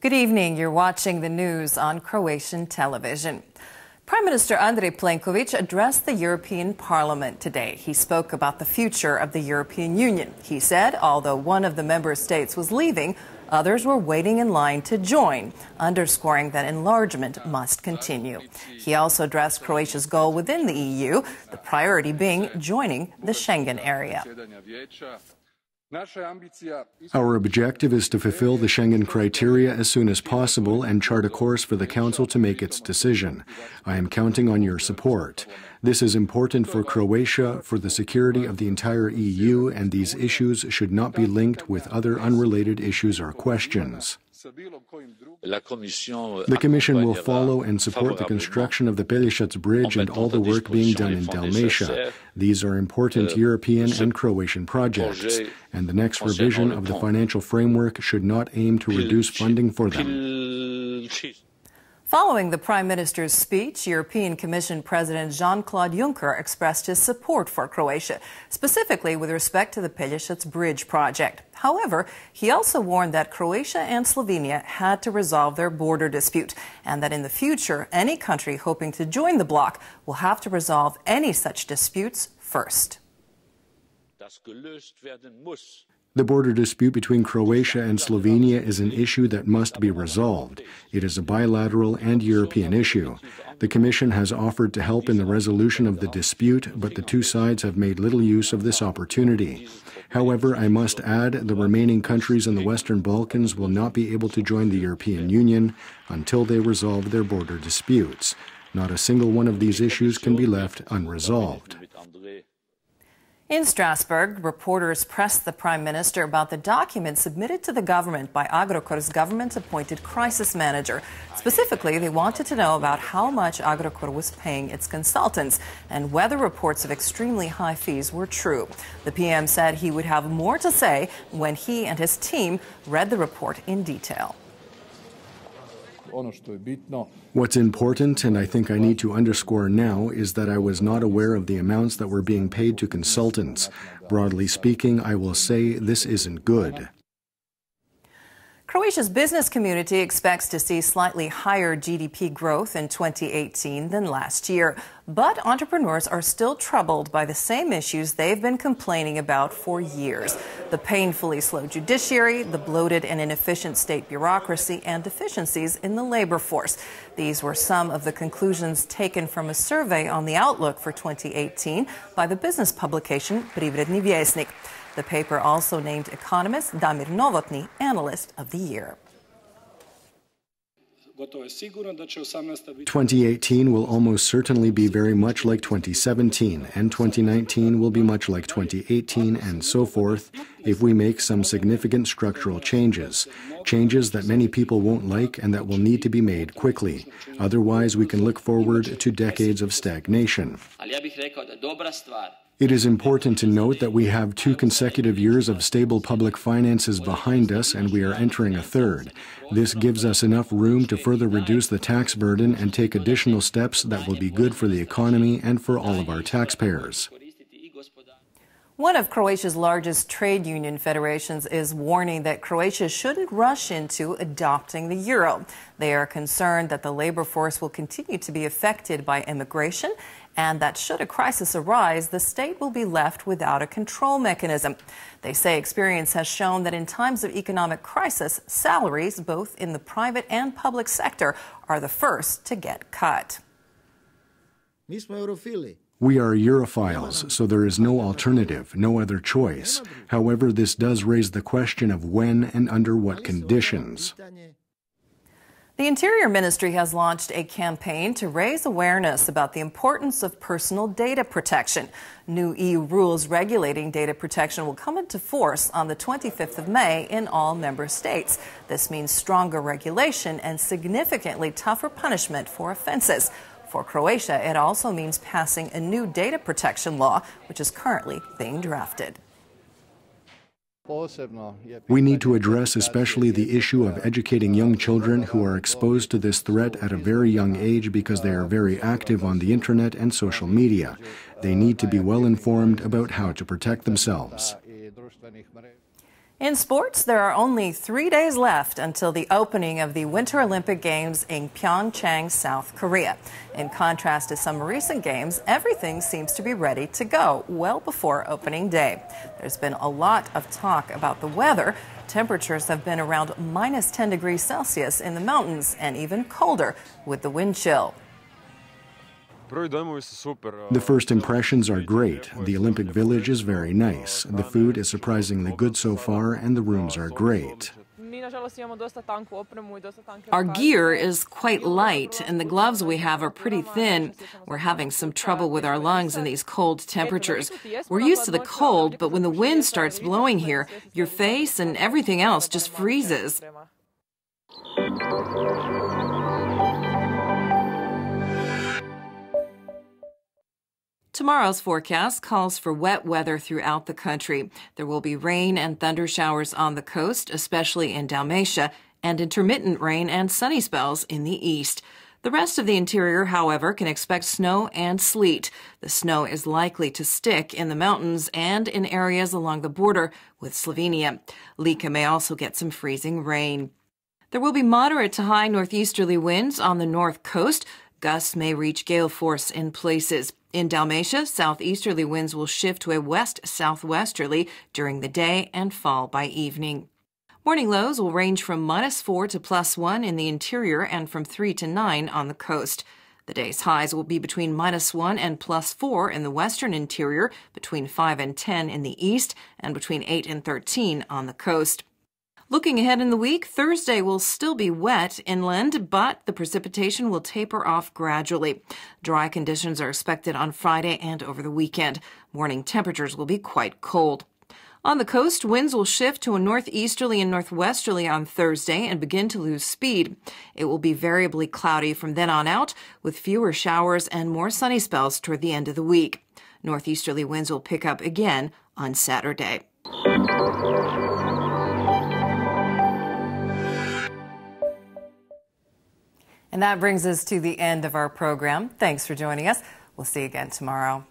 Good evening. You're watching the news on Croatian television. Prime Minister Andrej Plenković addressed the European Parliament today. He spoke about the future of the European Union. He said, although one of the member states was leaving, others were waiting in line to join, underscoring that enlargement must continue. He also addressed Croatia's goal within the EU, the priority being joining the Schengen area. Our objective is to fulfill the Schengen criteria as soon as possible and chart a course for the Council to make its decision. I am counting on your support. This is important for Croatia, for the security of the entire EU, and these issues should not be linked with other unrelated issues or questions. The Commission will follow and support the construction of the Pelješac Bridge and all the work being done in Dalmatia. These are important European and Croatian projects, and the next revision of the financial framework should not aim to reduce funding for them. Following the Prime Minister's speech, European Commission President Jean-Claude Juncker expressed his support for Croatia, specifically with respect to the Pelješac Bridge project. However, he also warned that Croatia and Slovenia had to resolve their border dispute, and that in the future, any country hoping to join the bloc will have to resolve any such disputes first. The border dispute between Croatia and Slovenia is an issue that must be resolved. It is a bilateral and European issue. The Commission has offered to help in the resolution of the dispute, but the two sides have made little use of this opportunity. However, I must add, the remaining countries in the Western Balkans will not be able to join the European Union until they resolve their border disputes. Not a single one of these issues can be left unresolved. In Strasbourg, reporters pressed the Prime Minister about the documents submitted to the government by Agrokor's government-appointed crisis manager. Specifically, they wanted to know about how much Agrokor was paying its consultants and whether reports of extremely high fees were true. The PM said he would have more to say when he and his team read the report in detail. What's important, and I think I need to underscore now, is that I was not aware of the amounts that were being paid to consultants. Broadly speaking, I will say this isn't good. Croatia's business community expects to see slightly higher GDP growth in 2018 than last year. But entrepreneurs are still troubled by the same issues they've been complaining about for years: the painfully slow judiciary, the bloated and inefficient state bureaucracy, and deficiencies in the labor force. These were some of the conclusions taken from a survey on the outlook for 2018 by the business publication Privredni Vjesnik. The paper also named economist Damir Novotny Analyst of the Year. 2018 will almost certainly be very much like 2017, and 2019 will be much like 2018, and so forth, if we make some significant structural changes. Changes that many people won't like and that will need to be made quickly. Otherwise, we can look forward to decades of stagnation. It is important to note that we have 2 consecutive years of stable public finances behind us, and we are entering a third. This gives us enough room to further reduce the tax burden and take additional steps that will be good for the economy and for all of our taxpayers. One of Croatia's largest trade union federations is warning that Croatia shouldn't rush into adopting the euro. They are concerned that the labor force will continue to be affected by immigration, and that should a crisis arise, the state will be left without a control mechanism. They say experience has shown that in times of economic crisis, salaries, both in the private and public sector, are the first to get cut. We are Europhiles, so there is no alternative, no other choice. However, this does raise the question of when and under what conditions. The Interior Ministry has launched a campaign to raise awareness about the importance of personal data protection. New EU rules regulating data protection will come into force on the 25th of May in all member states. This means stronger regulation and significantly tougher punishment for offenses. For Croatia, it also means passing a new data protection law, which is currently being drafted. We need to address especially the issue of educating young children who are exposed to this threat at a very young age because they are very active on the internet and social media. They need to be well informed about how to protect themselves. In sports, there are only 3 days left until the opening of the Winter Olympic Games in Pyeongchang, South Korea. In contrast to some recent games, everything seems to be ready to go well before opening day. There's been a lot of talk about the weather. Temperatures have been around minus 10 degrees Celsius in the mountains and even colder with the wind chill. The first impressions are great. The Olympic Village is very nice. The food is surprisingly good so far, and the rooms are great. Our gear is quite light, and the gloves we have are pretty thin. We're having some trouble with our lungs in these cold temperatures. We're used to the cold, but when the wind starts blowing here, your face and everything else just freezes. Tomorrow's forecast calls for wet weather throughout the country. There will be rain and thunder showers on the coast, especially in Dalmatia, and intermittent rain and sunny spells in the east. The rest of the interior, however, can expect snow and sleet. The snow is likely to stick in the mountains and in areas along the border with Slovenia. Lika may also get some freezing rain. There will be moderate to high northeasterly winds on the north coast. Gusts may reach gale force in places. In Dalmatia, southeasterly winds will shift to a west-southwesterly during the day and fall by evening. Morning lows will range from -4 to +1 in the interior and from 3 to 9 on the coast. The day's highs will be between -1 and +4 in the western interior, between 5 and 10 in the east, and between 8 and 13 on the coast. Looking ahead in the week, Thursday will still be wet inland, but the precipitation will taper off gradually. Dry conditions are expected on Friday and over the weekend. Morning temperatures will be quite cold. On the coast, winds will shift to a northeasterly and northwesterly on Thursday and begin to lose speed. It will be variably cloudy from then on out, with fewer showers and more sunny spells toward the end of the week. Northeasterly winds will pick up again on Saturday. And that brings us to the end of our program. Thanks for joining us. We'll see you again tomorrow.